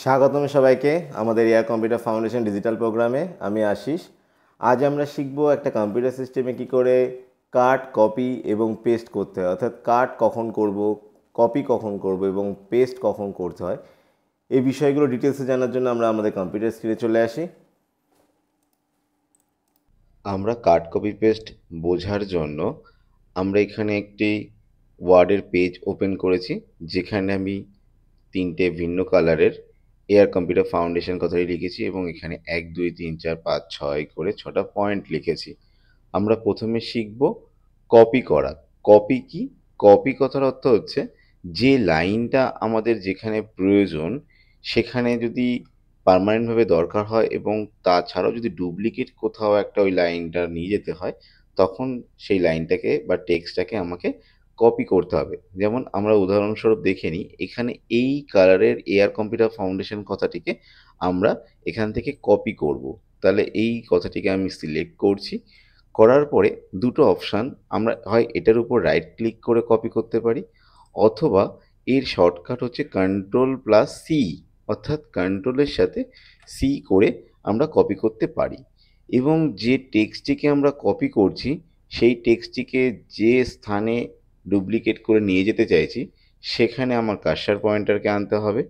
স্বাগতম সবাইকে আমাদের এয়ার কম্পিউটার ফাউন্ডেশন ডিজিটাল প্রোগ্রামে। আমি আশিস। আজ আমরা শিখব একটা কম্পিউটার সিস্টেমে কি করে কাট, কপি এবং পেস্ট করতে হয়, অর্থাৎ কাট কখন করব, কপি কখন করব এবং পেস্ট কখন করতে হয়। এই বিষয়গুলো ডিটেলসে জানার জন্য আমরা আমাদের কম্পিউটার স্ক্রিনে চলে আসি। আমরা কাট কপি পেস্ট বোঝার জন্য আমরা এখানে একটি ওয়ার্ডের পেজ ওপেন করেছি, যেখানে আমি তিনটে ভিন্ন কালারের এয়ার কম্পিউটার ফাউন্ডেশন কথাটি লিখেছি এবং এখানে 1 2 3 4 5 6 করে 6টা পয়েন্ট লিখেছি। আমরা প্রথমে শিখব কপি করা। কপি কি? কপি কথার অর্থ হচ্ছে যে লাইনটা আমাদের যেখানে প্রয়োজন সেখানে যদি পার্মানেন্টভাবে দরকার হয় এবং তাছাড়াও যদি ডুপ্লিকেট কোথাও একটা ওই লাইনটা নিয়ে যেতে হয়, তখন সেই লাইনটাকে বা টেক্সটটাকে আমাকে কপি করতে হবে। যেমন আমরা উদাহরণস্বরূপ দেখে নিই, এখানে এই কালারের এয়ার কম্পিউটার ফাউন্ডেশন কথাটিকে আমরা এখান থেকে কপি করব। তাহলে এই কথাটিকে আমি সিলেক্ট করছি। করার পরে দুটো অপশান, আমরা হয় এটার উপর রাইট ক্লিক করে কপি করতে পারি, অথবা এর শর্টকাট হচ্ছে কন্ট্রোল+C, অর্থাৎ কন্ট্রোলের সাথে সি করে আমরা কপি করতে পারি। এবং যে টেক্সটটিকে আমরা কপি করছি সেই টেক্সটটিকে যে স্থানে ডুপ্লিকেট করে নিয়ে যেতে চাইছি সেখানে আমার কার্সার পয়েন্টারকে আনতে হবে।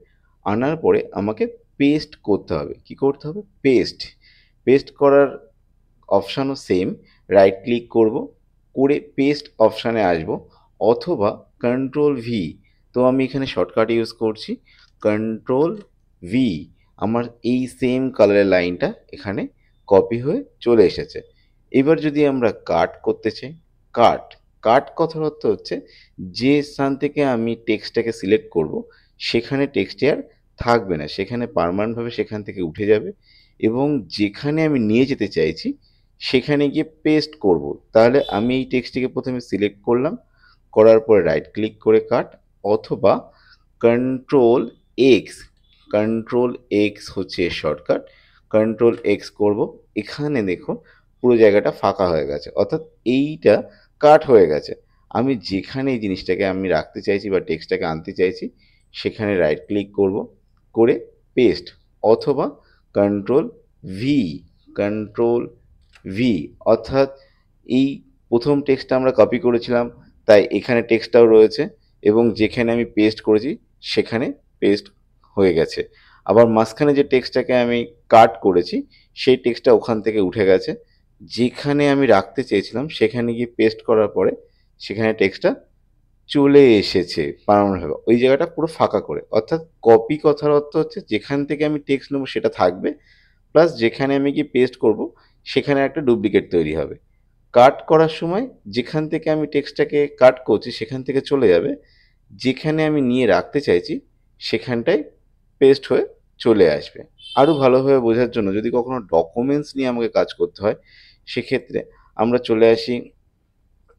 আনার পরে আমাকে পেস্ট করতে হবে। কি করতে হবে? পেস্ট। পেস্ট করার অপশানও সেম, রাইট ক্লিক করব, করে পেস্ট অপশানে আসব, অথবা কন্ট্রোল+V। তো আমি এখানে শর্টকাট ইউজ করছি, কন্ট্রোল+V। আমার এই সেম কালারের লাইনটা এখানে কপি হয়ে চলে এসেছে। এবার যদি আমরা কাট করতে চাই, কাট কাট কথার অর্থ হচ্ছে যে স্থান থেকে আমি টেক্সটটাকে সিলেক্ট করব সেখানে টেক্সটটি আর থাকবে না, সেখানে পার্মানেন্টভাবে সেখান থেকে উঠে যাবে এবং যেখানে আমি নিয়ে যেতে চাইছি সেখানে গিয়ে পেস্ট করব। তাহলে আমি এই টেক্সটটিকে প্রথমে সিলেক্ট করলাম, করার পরে রাইট ক্লিক করে কাট, অথবা কন্ট্রোল+X। কন্ট্রোল+X হচ্ছে শর্টকাট, কন্ট্রোল+X করব। এখানে দেখো পুরো জায়গাটা ফাঁকা হয়ে গেছে, অর্থাৎ এইটা কাট হয়ে গেছে। আমি যেখানে এই জিনিসটাকে আমি রাখতে চাইছি বা টেক্সটটাকে আনতে চাইছি সেখানে রাইট ক্লিক করব, করে পেস্ট, অথবা কন্ট্রোল+V। কন্ট্রোল+V অর্থাৎ এই প্রথম টেক্সটটা আমরা কপি করেছিলাম, তাই এখানে টেক্সটটাও রয়েছে এবং যেখানে আমি পেস্ট করেছি সেখানে পেস্ট হয়ে গেছে। আবার মাঝখানে যে টেক্সটটাকে আমি কাট করেছি সেই টেক্সটটা ওখান থেকে উঠে গেছে, যেখানে আমি রাখতে চেয়েছিলাম সেখানে গিয়ে পেস্ট করার পরে সেখানে টেক্সটটা চলে এসেছে পার্মানেন্টভাবে, ওই জায়গাটা পুরো ফাঁকা করে। অর্থাৎ কপি কথার অর্থ হচ্ছে যেখান থেকে আমি টেক্সট নেবো সেটা থাকবে, প্লাস যেখানে আমি গিয়ে পেস্ট করব সেখানে একটা ডুপ্লিকেট তৈরি হবে। কাট করার সময় যেখান থেকে আমি টেক্সটটাকে কাট করছি সেখান থেকে চলে যাবে, যেখানে আমি নিয়ে রাখতে চাইছি সেখানটায় পেস্ট হয়ে চলে আসবে। আরও ভালোভাবে বোঝার জন্য যদি কখনো ডকুমেন্টস নিয়ে আমাকে কাজ করতে হয় সেক্ষেত্রে আমরা চলে আসি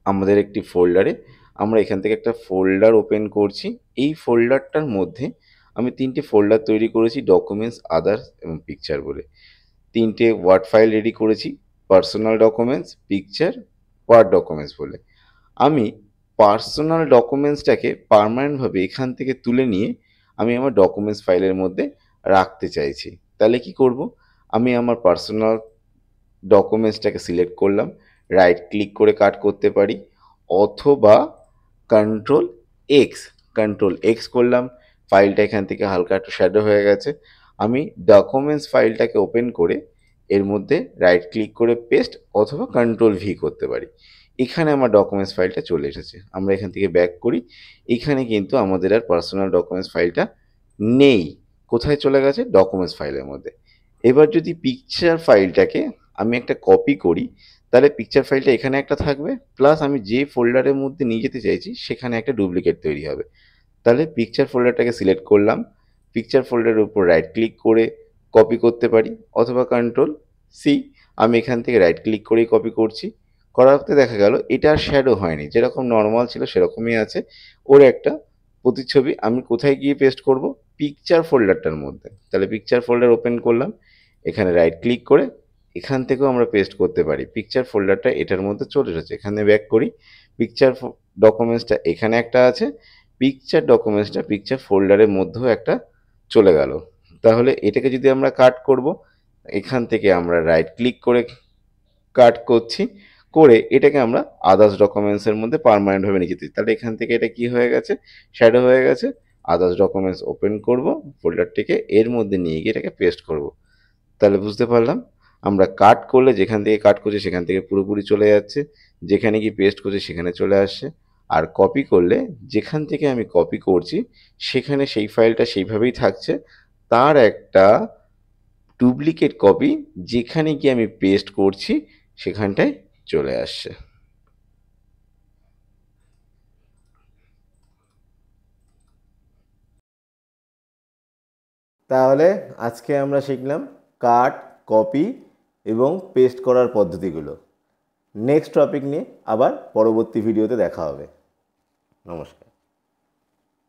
আমাদের একটি ফোল্ডারে। আমরা এখান থেকে একটা ফোল্ডার ওপেন করছি। এই ফোল্ডারটার মধ্যে আমি তিনটে ফোল্ডার তৈরি করেছি, ডকুমেন্টস, আদার্স এবং পিকচার বলে। তিনটে ওয়ার্ড ফাইল রেডি করেছি, personal documents, picture, word documents বলে। আমি পার্সোনাল ডকুমেন্টসটাকে পার্মানেন্টভাবে এখান থেকে তুলে নিয়ে আমি আমার ডকুমেন্টস ফাইলের মধ্যে রাখতে চাইছি। তাহলে কি করব? আমি আমার পার্সোনাল ডকুমেন্টসটাকে সিলেক্ট করলাম, রাইট ক্লিক করে কাট করতে পারি, অথবা কন্ট্রোল+X। কন্ট্রোল+X করলাম, ফাইলটা এখান থেকে হালকা একটু শ্যাডো হয়ে গেছে। আমি ডকুমেন্টস ফাইলটাকে ওপেন করে এর মধ্যে রাইট ক্লিক করে পেস্ট অথবা কন্ট্রোল+V করতে পারি। এখানে আমার ডকুমেন্টস ফাইলটা চলে এসেছে। আমরা এখান থেকে ব্যাক করি। এখানে কিন্তু আমাদের আর পার্সোনাল ডকুমেন্টস ফাইলটা নেই। কোথায় চলে গেছে? ডকুমেন্টস ফাইলের মধ্যে। এবার যদি পিকচার ফাইলটাকে আমি একটা কপি করি, তাহলে পিকচার ফাইলটা এখানে একটা থাকবে, প্লাস আমি যে ফোল্ডারের মধ্যে নিয়ে যেতে চাইছি সেখানে একটা ডুপ্লিকেট তৈরি হবে। তাহলে পিকচার ফোল্ডারটাকে সিলেক্ট করলাম, পিকচার ফোল্ডারের উপর রাইট ক্লিক করে কপি করতে পারি, অথবা কন্ট্রোল+C। আমি এখান থেকে রাইট ক্লিক করেই কপি করছি। করাতে দেখা গেল এটা আর শ্যাডো হয়নি, যেরকম নর্মাল ছিল সেরকমই আছে। ওর একটা প্রতিচ্ছবি আমি কোথায় গিয়ে পেস্ট করব? পিকচার ফোল্ডারটার মধ্যে। তাহলে পিকচার ফোল্ডার ওপেন করলাম, এখানে রাইট ক্লিক করে এখান থেকেও আমরা পেস্ট করতে পারি। পিকচার ফোল্ডারটা এটার মধ্যে চলে এসেছে। এখানে ব্যাক করি, পিকচার ডকুমেন্টসটা এখানে একটা আছে, পিকচার ডকুমেন্টসটা পিকচার ফোল্ডারের মধ্যেও একটা চলে গেল। তাহলে এটাকে যদি আমরা কাট করব, এখান থেকে আমরা রাইট ক্লিক করে কাট করছি, করে এটাকে আমরা আদার্স ডকুমেন্টসের মধ্যে পার্মানেন্টভাবে নিয়ে যেতে। তাহলে এখান থেকে এটা কি হয়ে গেছে, শ্যাডো হয়ে গেছে। আদার্স ডকুমেন্টস ওপেন করব, ফোল্ডারটিকে এর মধ্যে নিয়ে গিয়ে এটাকে পেস্ট করব। তাহলে বুঝতে পারলাম আমরা কাট করলে যেখান থেকে কাট করছি সেখান থেকে পুরোপুরি চলে যাচ্ছে, যেখানে কি পেস্ট করছি সেখানে চলে আসছে। আর কপি করলে যেখান থেকে আমি কপি করছি সেখানে সেই ফাইলটা সেইভাবেই থাকছে, তার একটা ডুপ্লিকেট কপি যেখানে গিয়ে আমি পেস্ট করছি সেখানটায় চলে আসছে। তাহলে আজকে আমরা শিখলাম কাট, কপি এবং পেস্ট করার পদ্ধতিগুলো। নেক্সট টপিক নিয়ে আবার পরবর্তী ভিডিওতে দেখা হবে। নমস্কার।